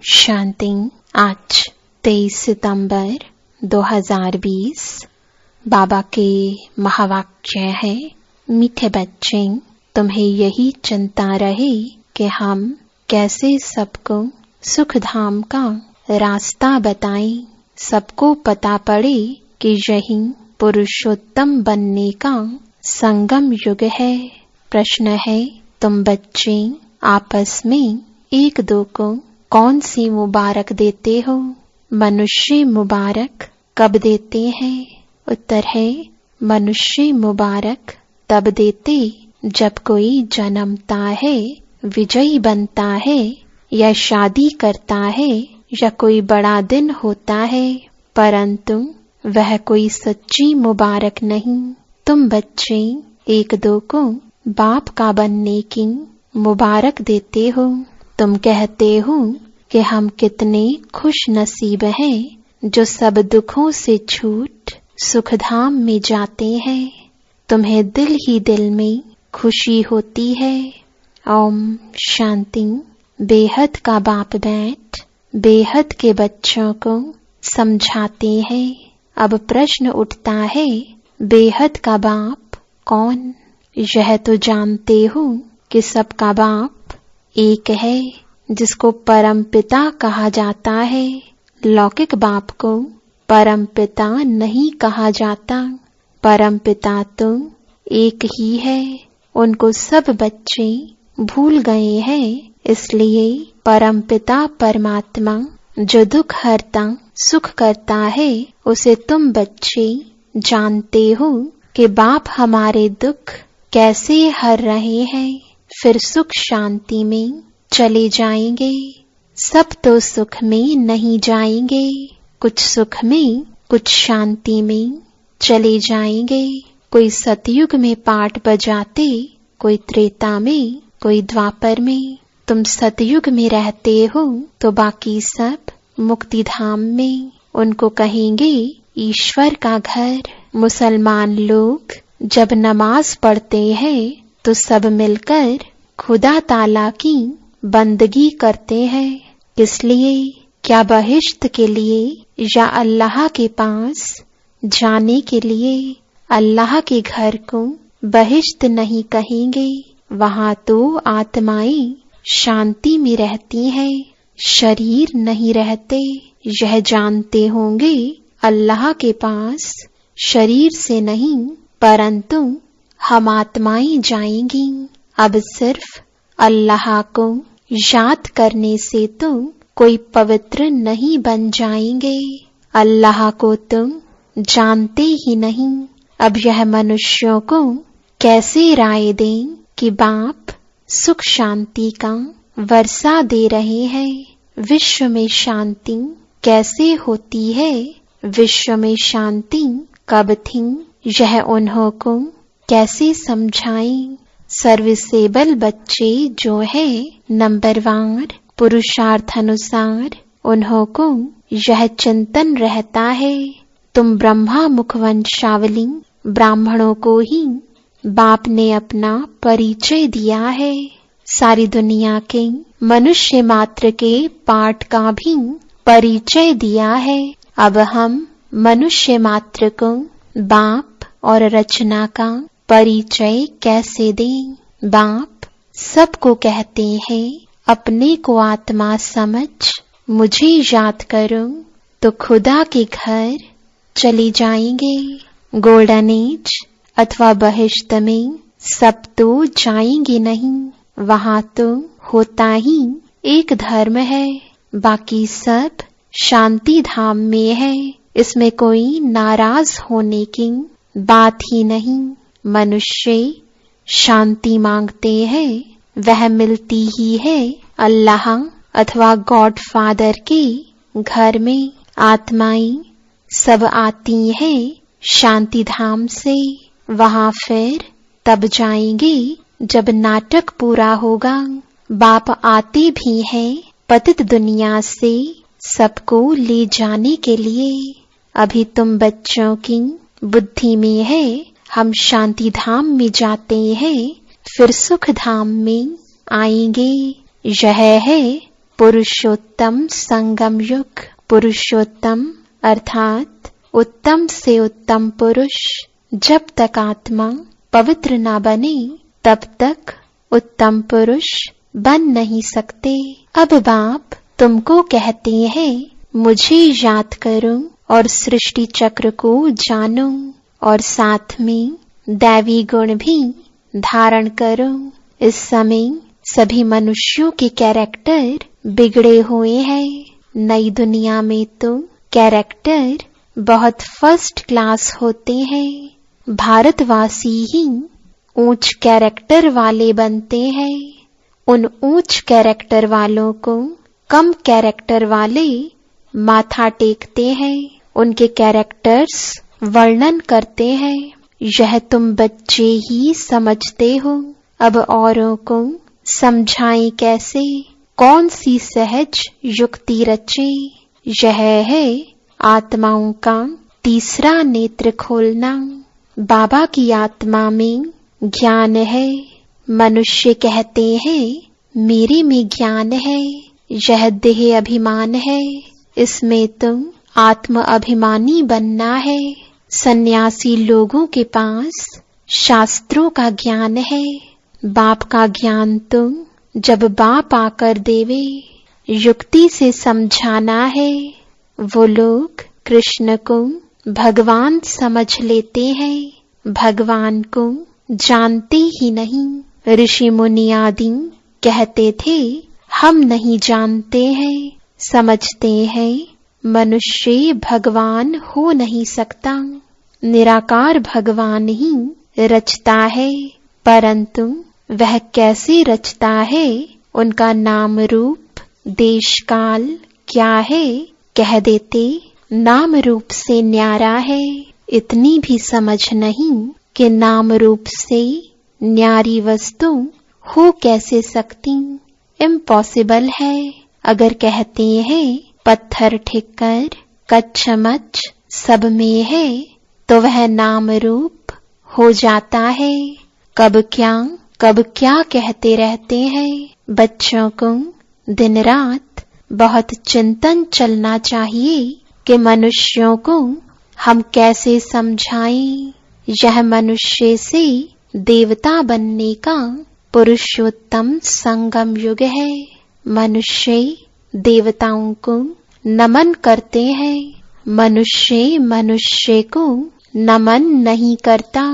शांति। आज 23 सितंबर 2020। बाबा के महावाक्य है, मीठे बच्चे, तुम्हें यही चिंता रहे कि हम कैसे सबको सुख धाम का रास्ता बताएं। सबको पता पड़े कि यही पुरुषोत्तम बनने का संगम युग है। प्रश्न है, तुम बच्चे आपस में एक दो को कौन सी मुबारक देते हो? मनुष्य मुबारक कब देते हैं? उत्तर है, मनुष्य मुबारक तब देते जब कोई जन्मता है, विजयी बनता है, या शादी करता है, या कोई बड़ा दिन होता है, परंतु वह कोई सच्ची मुबारक नहीं। तुम बच्चे एक दो को बाप का बनने की मुबारक देते हो। तुम कहते हो कि हम कितने खुश नसीब हैं जो सब दुखों से छूट सुखधाम में जाते हैं। तुम्हें दिल ही दिल में खुशी होती है। ओम शांति। बेहद का बाप बैठ बेहद के बच्चों को समझाते हैं। अब प्रश्न उठता है, बेहद का बाप कौन? यह तो जानते हो कि सबका बाप एक है, जिसको परम पिता कहा जाता है। लौकिक बाप को परम पिता नहीं कहा जाता। परम पिता तो एक ही है। उनको सब बच्चे भूल गए हैं। इसलिए परम पिता परमात्मा जो दुख हरता सुख करता है, उसे तुम बच्चे जानते हो कि बाप हमारे दुख कैसे हर रहे हैं। फिर सुख शांति में चले जाएंगे। सब तो सुख में नहीं जाएंगे, कुछ सुख में कुछ शांति में चले जाएंगे। कोई सतयुग में पाठ बजाते, कोई त्रेता में, कोई द्वापर में। तुम सतयुग में रहते हो तो बाकी सब मुक्ति धाम में। उनको कहेंगे ईश्वर का घर। मुसलमान लोग जब नमाज पढ़ते हैं तो सब मिलकर खुदा ताला की बंदगी करते हैं। किस लिए? क्या बहिश्त के लिए या अल्लाह के पास जाने के लिए? अल्लाह के घर को बहिश्त नहीं कहेंगे। वहां तो आत्माएं शांति में रहती हैं, शरीर नहीं रहते। यह जानते होंगे अल्लाह के पास शरीर से नहीं, परंतु हम आत्माएं जाएंगी। अब सिर्फ अल्लाह को याद करने से तो कोई पवित्र नहीं बन जाएंगे। अल्लाह को तुम जानते ही नहीं। अब यह मनुष्यों को कैसे राय दें कि बाप सुख शांति का वर्षा दे रहे हैं। विश्व में शांति कैसे होती है? विश्व में शांति कब थी? यह उन्हों को कैसे समझाएं? सर्विसेबल बच्चे जो है नंबरवार पुरुषार्थ अनुसार, उन्हों को यह चिंतन रहता है। तुम ब्रह्मा मुखवंशावली ब्राह्मणों को ही बाप ने अपना परिचय दिया है। सारी दुनिया के मनुष्य मात्र के पाठ का भी परिचय दिया है। अब हम मनुष्य मात्र को बाप और रचना का परिचय कैसे दें? बाप सबको कहते हैं, अपने को आत्मा समझ मुझे याद करो तो खुदा के घर चले जाएंगे। गोल्डन एज अथवा बहिश्त में सब तो जाएंगे नहीं। वहां तो होता ही एक धर्म है, बाकी सब शांति धाम में है। इसमें कोई नाराज होने की बात ही नहीं। मनुष्य शांति मांगते हैं, वह मिलती ही है अल्लाह अथवा गॉड फादर के घर में। आत्माएं सब आती हैं शांति धाम से। वहां फिर तब जाएंगे जब नाटक पूरा होगा। बाप आते भी हैं पतित दुनिया से सबको ले जाने के लिए। अभी तुम बच्चों की बुद्धि में है हम शांति धाम में जाते हैं, फिर सुख धाम में आएंगे। यह है पुरुषोत्तम संगम युग। पुरुषोत्तम अर्थात उत्तम से उत्तम पुरुष। जब तक आत्मा पवित्र ना बने तब तक उत्तम पुरुष बन नहीं सकते। अब बाप तुमको कहते हैं मुझे याद करो और सृष्टि चक्र को जानो और साथ में दैवी गुण भी धारण करो। इस समय सभी मनुष्यों के कैरेक्टर बिगड़े हुए हैं। नई दुनिया में तो कैरेक्टर बहुत फर्स्ट क्लास होते हैं। भारतवासी ही ऊंच कैरेक्टर वाले बनते हैं। उन ऊंच कैरेक्टर वालों को कम कैरेक्टर वाले माथा टेकते हैं। उनके कैरेक्टर्स वर्णन करते हैं। यह तुम बच्चे ही समझते हो, अब औरों को समझाएं कैसे? कौन सी सहज युक्ति रचे? यह है आत्माओं का तीसरा नेत्र खोलना। बाबा की आत्मा में ज्ञान है। मनुष्य कहते हैं मेरे में ज्ञान है। यह देह अभिमान है। इसमें तुम आत्म अभिमानी बनना है। सन्यासी लोगों के पास शास्त्रों का ज्ञान है। बाप का ज्ञान तुम जब बाप आकर देवे युक्ति से समझाना है। वो लोग कृष्ण को भगवान समझ लेते हैं, भगवान को जानते ही नहीं। ऋषि मुनि आदि कहते थे हम नहीं जानते हैं, समझते हैं मनुष्य भगवान हो नहीं सकता। निराकार भगवान ही रचता है, परंतु वह कैसे रचता है, उनका नाम रूप देश काल क्या है, कह देते नाम रूप से न्यारा है। इतनी भी समझ नहीं कि नाम रूप से न्यारी वस्तु हो कैसे सकती। इम्पॉसिबल है। अगर कहते हैं पत्थर ठिक्कर कच्छ सब में है, तो वह नाम रूप हो जाता है। कब क्या कहते रहते हैं। बच्चों को दिन रात बहुत चिंतन चलना चाहिए कि मनुष्यों को हम कैसे समझाएं। यह मनुष्य से देवता बनने का पुरुषोत्तम संगम युग है। मनुष्य देवताओं को नमन करते हैं, मनुष्य को नमन नहीं करता।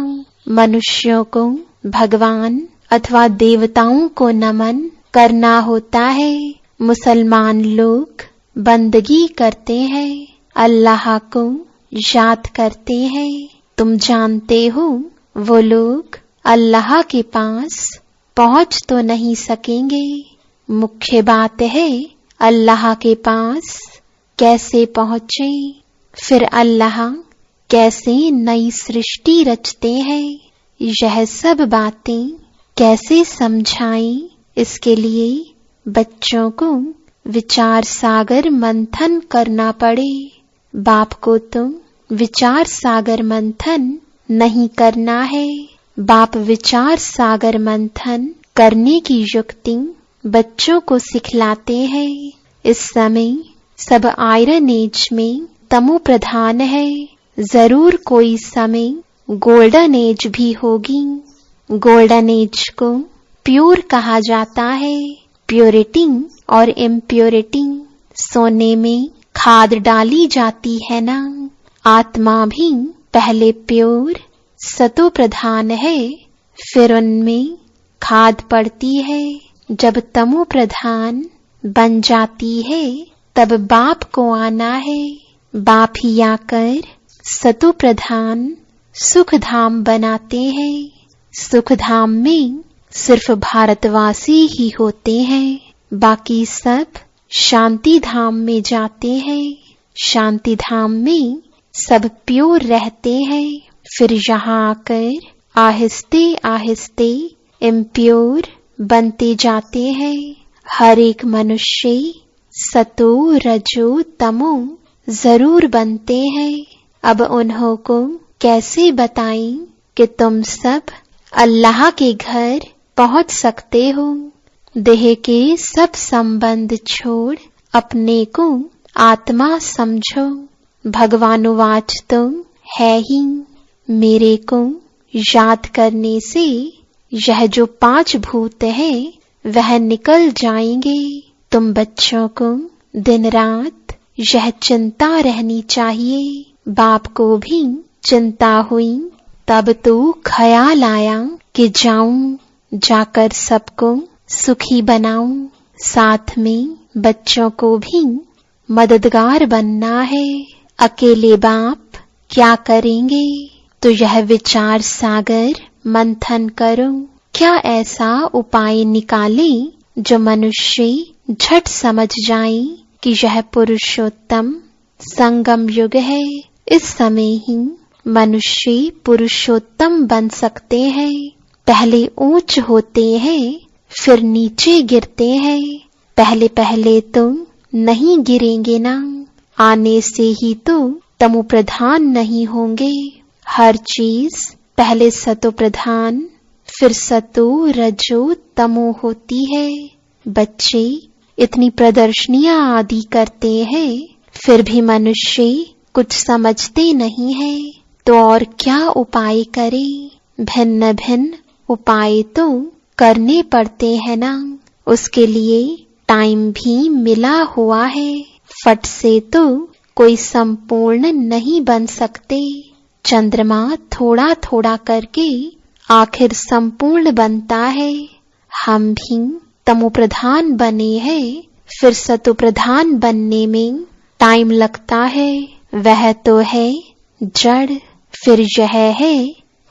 मनुष्यों को भगवान अथवा देवताओं को नमन करना होता है। मुसलमान लोग बंदगी करते हैं, अल्लाह को याद करते हैं। तुम जानते हो वो लोग अल्लाह के पास पहुंच तो नहीं सकेंगे। मुख्य बात है अल्लाह के पास कैसे पहुंचे, फिर अल्लाह कैसे नई सृष्टि रचते हैं। यह सब बातें कैसे समझाएं, इसके लिए बच्चों को विचार सागर मंथन करना पड़े। बाप को तुम विचार सागर मंथन नहीं करना है। बाप विचार सागर मंथन करने की युक्ति बच्चों को सिखलाते हैं। इस समय सब आयरन एज में तमो प्रधान है। जरूर कोई समय गोल्डन एज भी होगी। गोल्डन एज को प्योर कहा जाता है। प्योरिटी और इम्प्योरिटी, सोने में खाद डाली जाती है ना। आत्मा भी पहले प्योर सतो प्रधान है, फिर उनमें खाद पड़ती है। जब तमो प्रधान बन जाती है तब बाप को आना है। बाप ही आकर सतो प्रधान सुख धाम बनाते हैं। सुख धाम में सिर्फ भारतवासी ही होते हैं, बाकी सब शांति धाम में जाते हैं। शांति धाम में सब प्योर रहते हैं, फिर यहाँ आकर आहिस्ते आहिस्ते इम्प्योर बनते जाते हैं। हर एक मनुष्य सतो रजो तमो जरूर बनते हैं। अब उन्हों को कैसे बताएं कि तुम सब अल्लाह के घर पहुंच सकते हो। देह के सब संबंध छोड़ अपने को आत्मा समझो। भगवानुवाच तुम है ही, मेरे को याद करने से यह जो 5 भूत है वह निकल जाएंगे। तुम बच्चों को दिन रात यह चिंता रहनी चाहिए। बाप को भी चिंता हुई, तब तो ख्याल आया कि जाऊं, जाकर सबको सुखी बनाऊं। साथ में बच्चों को भी मददगार बनना है। अकेले बाप क्या करेंगे? तो यह विचार सागर मंथन करो। क्या ऐसा उपाय निकाले जो मनुष्य झट समझ जाए कि यह पुरुषोत्तम संगम युग है। इस समय ही मनुष्य पुरुषोत्तम बन सकते हैं। पहले ऊंच होते हैं, फिर नीचे गिरते हैं। पहले पहले तो नहीं गिरेंगे ना, आने से ही तो तमो प्रधान नहीं होंगे। हर चीज पहले सतो प्रधान, फिर सतो रजो तमो होती है। बच्चे इतनी प्रदर्शनियां आदि करते हैं, फिर भी मनुष्य कुछ समझते नहीं है। तो और क्या उपाय करें? भिन्न भिन्न उपाय तो करने पड़ते हैं ना। उसके लिए टाइम भी मिला हुआ है। फट से तो कोई संपूर्ण नहीं बन सकते। चंद्रमा थोड़ा थोड़ा करके आखिर संपूर्ण बनता है। हम भी तमो प्रधान बने हैं, फिर सतो प्रधान बनने में टाइम लगता है। वह तो है जड़, फिर यह है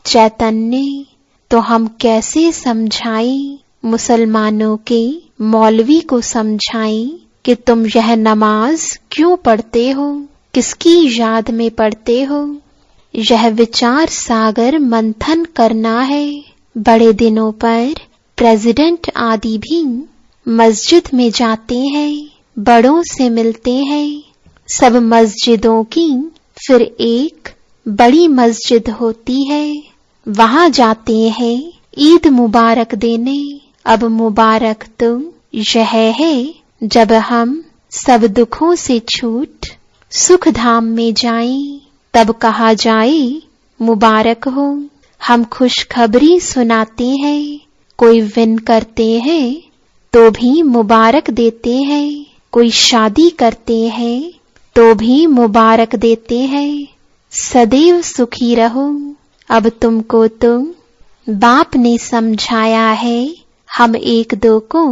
चैतन्य। तो हम कैसे समझाएं? मुसलमानों के मौलवी को समझाएं कि तुम यह नमाज क्यों पढ़ते हो, किसकी याद में पढ़ते हो। यह विचार सागर मंथन करना है। बड़े दिनों पर प्रेसिडेंट आदि भी मस्जिद में जाते हैं, बड़ों से मिलते हैं। सब मस्जिदों की फिर एक बड़ी मस्जिद होती है, वहां जाते हैं ईद मुबारक देने। अब मुबारक तो यह है जब हम सब दुखों से छूट सुख धाम में जाएं, तब कहा जाए मुबारक हो। हम खुशखबरी सुनाते हैं, कोई विन करते हैं तो भी मुबारक देते हैं, कोई शादी करते हैं तो भी मुबारक देते हैं। सदैव सुखी रहो। अब तुमको तो बाप ने समझाया है, हम एक दो को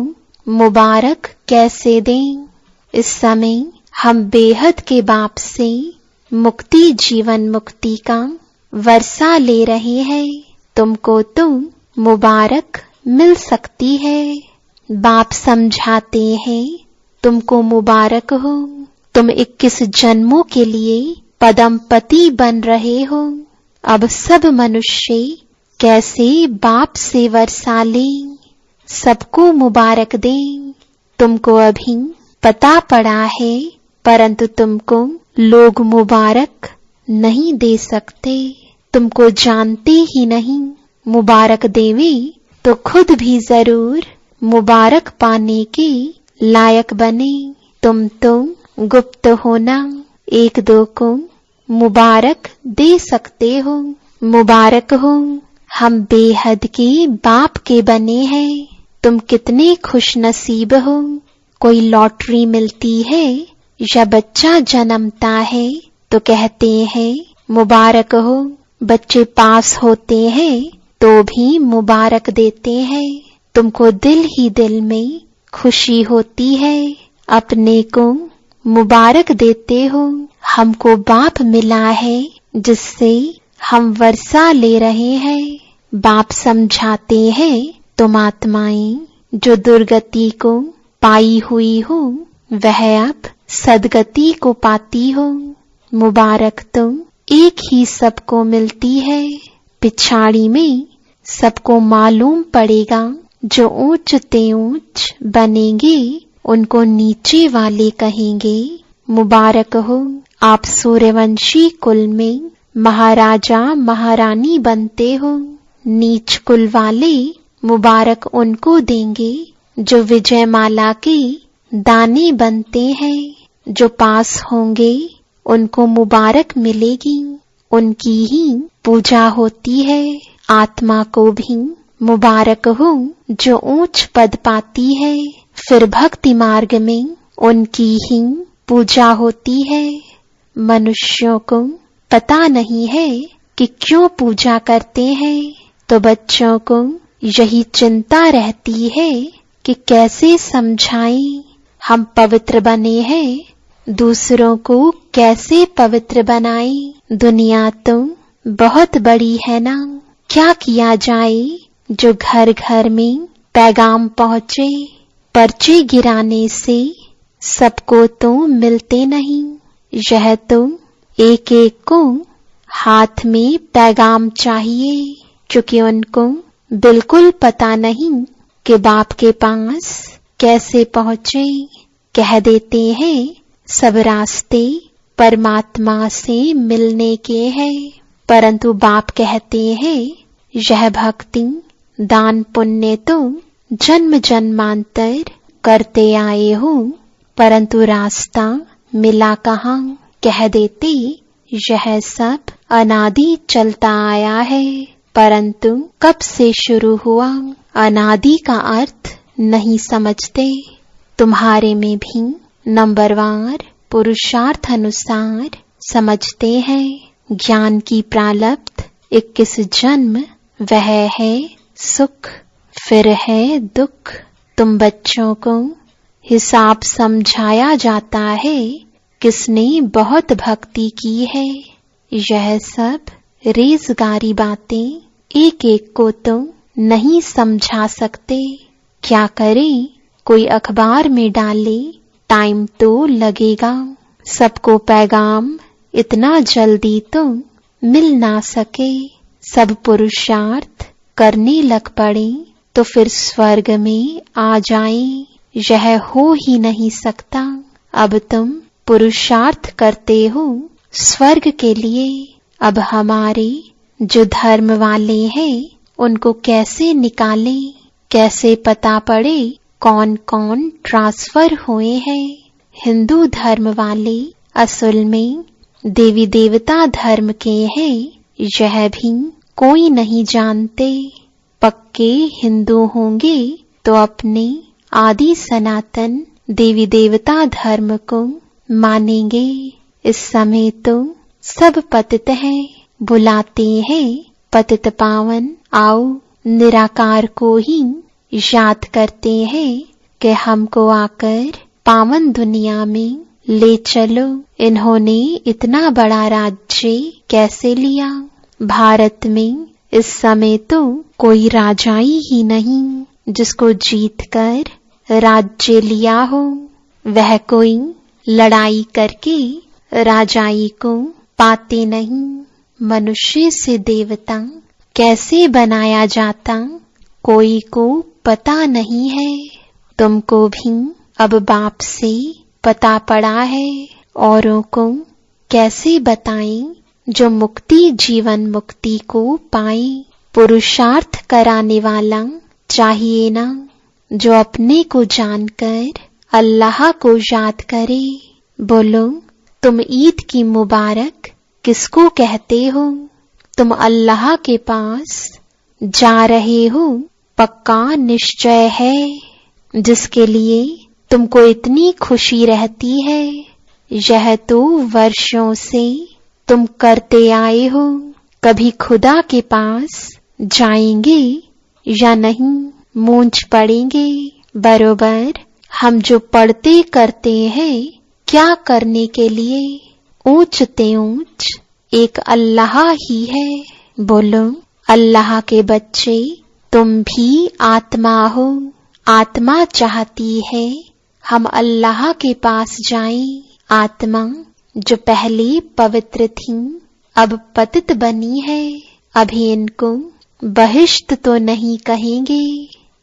मुबारक कैसे दें। इस समय हम बेहद के बाप से मुक्ति जीवन मुक्ति का वर्षा ले रहे हैं। तुमको तो मुबारक मिल सकती है। बाप समझाते हैं, तुमको मुबारक हो। तुम 21 जन्मों के लिए पदमपति बन रहे हो। अब सब मनुष्य कैसे बाप से वर्षा लें, सबको मुबारक दें। तुमको अभी पता पड़ा है, परंतु तुमको लोग मुबारक नहीं दे सकते। तुमको जानते ही नहीं। मुबारक देवे तो खुद भी जरूर मुबारक पाने के लायक बने। तुम तो गुप्त होना, एक दो को मुबारक दे सकते हो। मुबारक हो, हम बेहद के बाप के बने हैं। तुम कितने खुश नसीब हो। कोई लॉटरी मिलती है या बच्चा जन्मता है तो कहते हैं मुबारक हो। बच्चे पास होते हैं तो भी मुबारक देते हैं। तुमको दिल ही दिल में खुशी होती है, अपने को मुबारक देते हो। हमको बाप मिला है जिससे हम वर्षा ले रहे हैं। बाप समझाते हैं, तुम आत्माएं जो दुर्गति को पाई हुई हो वह अब सदगति को पाती हो। मुबारक तुम एक ही सबको मिलती है। पिछाड़ी में सबको मालूम पड़ेगा, जो ऊंच ते ऊंच बनेंगे उनको नीचे वाले कहेंगे। मुबारक हो, आप सूर्यवंशी कुल में महाराजा महारानी बनते हो। नीच कुल वाले मुबारक उनको देंगे जो विजय माला के दाने बनते हैं, जो पास होंगे उनको मुबारक मिलेगी। उनकी ही पूजा होती है। आत्मा को भी मुबारक हो जो ऊंच पद पाती है। फिर भक्ति मार्ग में उनकी ही पूजा होती है। मनुष्यों को पता नहीं है कि क्यों पूजा करते हैं, तो बच्चों को यही चिंता रहती है कि कैसे समझाएं हम पवित्र बने हैं, दूसरों को कैसे पवित्र बनाएं। दुनिया तो बहुत बड़ी है ना, क्या किया जाए जो घर घर में पैगाम पहुँचे। पर्चे गिराने से सबको तो मिलते नहीं, यह तो एक एक को हाथ में पैगाम चाहिए, क्योंकि उनको बिल्कुल पता नहीं कि बाप के पास कैसे पहुँचे। कह देते हैं सब रास्ते परमात्मा से मिलने के हैं, परंतु बाप कहते हैं यह भक्ति दान पुण्य तो जन्म जन्मांतर करते आए हो, परंतु रास्ता मिला कहाँ। कह देते यह सब अनादि चलता आया है, परंतु कब से शुरू हुआ अनादि का अर्थ नहीं समझते। तुम्हारे में भी नंबरवार पुरुषार्थ अनुसार समझते हैं। ज्ञान की प्रारब्ध 21 जन्म, वह है सुख फिर है दुख। तुम बच्चों को हिसाब समझाया जाता है किसने बहुत भक्ति की है। यह सब रेज़गारी बातें एक एक को तो नहीं समझा सकते। क्या करें, कोई अखबार में डाले, टाइम तो लगेगा। सबको पैगाम इतना जल्दी तो मिल ना सके। सब पुरुषार्थ करने लग पड़े तो फिर स्वर्ग में आ जाएं, यह हो ही नहीं सकता। अब तुम पुरुषार्थ करते हो स्वर्ग के लिए। अब हमारे जो धर्म वाले हैं उनको कैसे निकालें, कैसे पता पड़े कौन कौन ट्रांसफर हुए हैं। हिंदू धर्म वाले असल में देवी देवता धर्म के हैं, यह भी कोई नहीं जानते। पक्के हिंदू होंगे तो अपने आदि सनातन देवी देवता धर्म को मानेंगे। इस समय तो सब पतित हैं, बुलाते हैं पतित पावन आओ। निराकार को ही याद करते हैं कि हमको आकर पावन दुनिया में ले चलो। इन्होंने इतना बड़ा राज्य कैसे लिया। भारत में इस समय तो कोई राजाई ही नहीं जिसको जीतकर राज्य लिया हो। वह कोई लड़ाई करके राजाई को पाते नहीं। मनुष्य से देवता कैसे बनाया जाता कोई को पता नहीं है। तुमको भी अब बाप से पता पड़ा है, औरों को कैसे बताएं जो मुक्ति जीवन मुक्ति को पाए। पुरुषार्थ कराने वाला चाहिए ना, जो अपने को जानकर अल्लाह को याद करे। बोलो, तुम ईद की मुबारक किसको कहते हो? तुम अल्लाह के पास जा रहे हो, पक्का निश्चय है। जिसके लिए तुमको इतनी खुशी रहती है, यह तो वर्षों से तुम करते आए हो। कभी खुदा के पास जाएंगे या नहीं, मूंछ पड़ेंगे। बरोबर हम जो पढ़ते करते हैं, क्या करने के लिए? ऊंचते ऊंच एक अल्लाह ही है। बोलो, अल्लाह के बच्चे तुम भी आत्मा हो। आत्मा चाहती है हम अल्लाह के पास जाएं। आत्मा जो पहले पवित्र थी, अब पतित बनी है। अभी इनको बहिष्ट तो नहीं कहेंगे।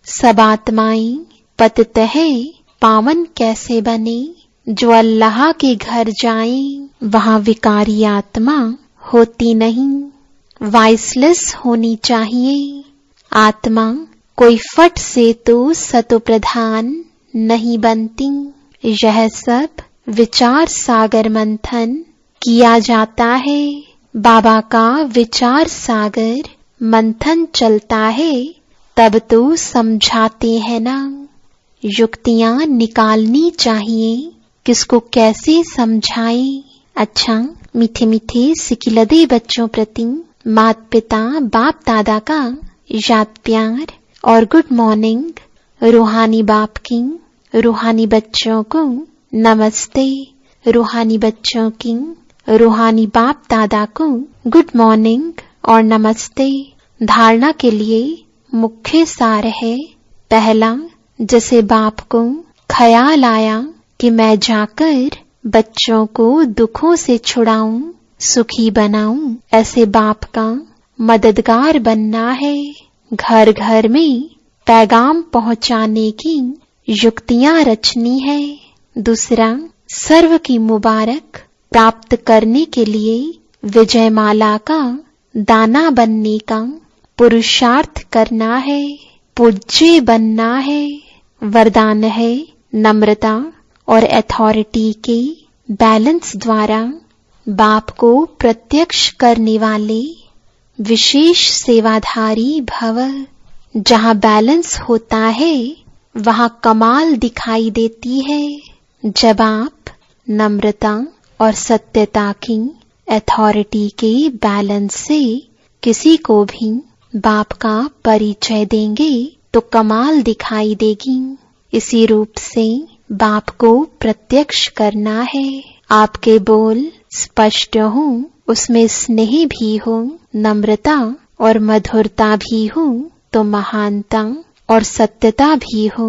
सब आत्माएं पतित है, पावन कैसे बने? जो अल्लाह के घर जाएं, वहां विकारी आत्मा होती नहीं। वाइसलेस होनी चाहिए। आत्मा कोई फट से तो सतो प्रधान नहीं बनती। यह सब विचार सागर मंथन किया जाता है। बाबा का विचार सागर मंथन चलता है, तब तो समझाते हैं ना। युक्तियां निकालनी चाहिए, किसको कैसे समझाएं। अच्छा, मीठे मीठे सिकिलदे बच्चों प्रति माता पिता बाप दादा का याद प्यार और गुड मॉर्निंग। रूहानी बाप की रूहानी बच्चों को नमस्ते। रूहानी बच्चों की रूहानी बाप दादा को गुड मॉर्निंग और नमस्ते। धारणा के लिए मुख्य सार है। पहला, जैसे बाप को ख्याल आया कि मैं जाकर बच्चों को दुखों से छुड़ाऊं, सुखी बनाऊं, ऐसे बाप का मददगार बनना है। घर घर में पैगाम पहुंचाने की युक्तियां रचनी है। दूसरा, सर्व की मुबारक प्राप्त करने के लिए विजयमाला का दाना बनने का पुरुषार्थ करना है। पूज्य बनना है। वरदान है नम्रता और अथॉरिटी के बैलेंस द्वारा बाप को प्रत्यक्ष करने वाले विशेष सेवाधारी भव। जहाँ बैलेंस होता है वहाँ कमाल दिखाई देती है। जब आप नम्रता और सत्यता की अथॉरिटी के बैलेंस से किसी को भी बाप का परिचय देंगे तो कमाल दिखाई देगी। इसी रूप से बाप को प्रत्यक्ष करना है। आपके बोल स्पष्ट हो, उसमें स्नेह भी हो, नम्रता और मधुरता भी हो, तो महानता और सत्यता भी हो,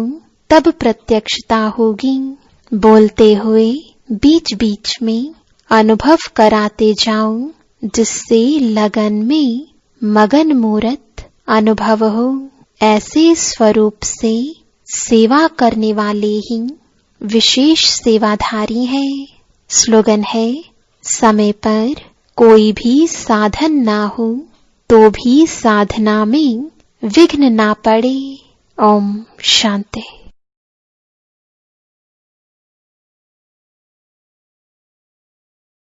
तब प्रत्यक्षता होगी। बोलते हुए बीच बीच में अनुभव कराते जाओ, जिससे लगन में मगन मूरत अनुभव हो। ऐसे स्वरूप से सेवा करने वाले ही विशेष सेवाधारी हैं। स्लोगन है, समय पर कोई भी साधन ना हो तो भी साधना में विघ्न ना पड़े। ओम शांति।